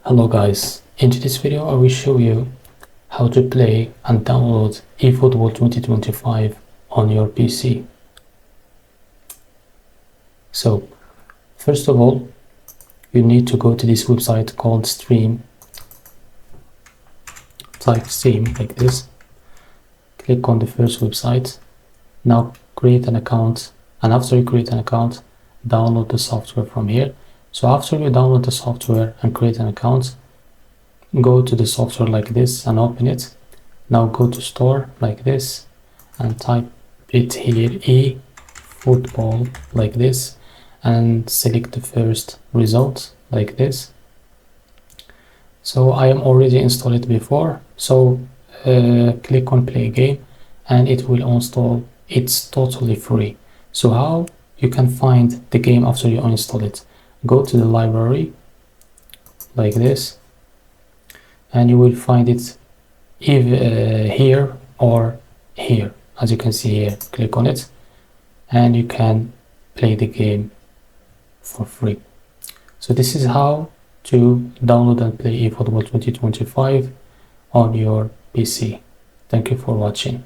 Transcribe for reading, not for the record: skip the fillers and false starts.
Hello guys, in this video I will show you how to play and download eFootball 2025 on your PC. So first of all, you need to go to this website called Stream. Type Steam like this, click on the first website. Now create an account, and after you create an account, download the software from here. So after you download the software and create an account, go to the software like this and open it. Now go to store like this and type it here, eFootball like this, and select the first result like this. So I am already installed it before, so click on play game and it will install. It's totally free. So how you can find the game after you uninstall it? Go to the library like this and you will find it here or here. As you can see here, click on it and you can play the game for free. So this is how to download and play eFootball 2025 on your PC. Thank you for watching.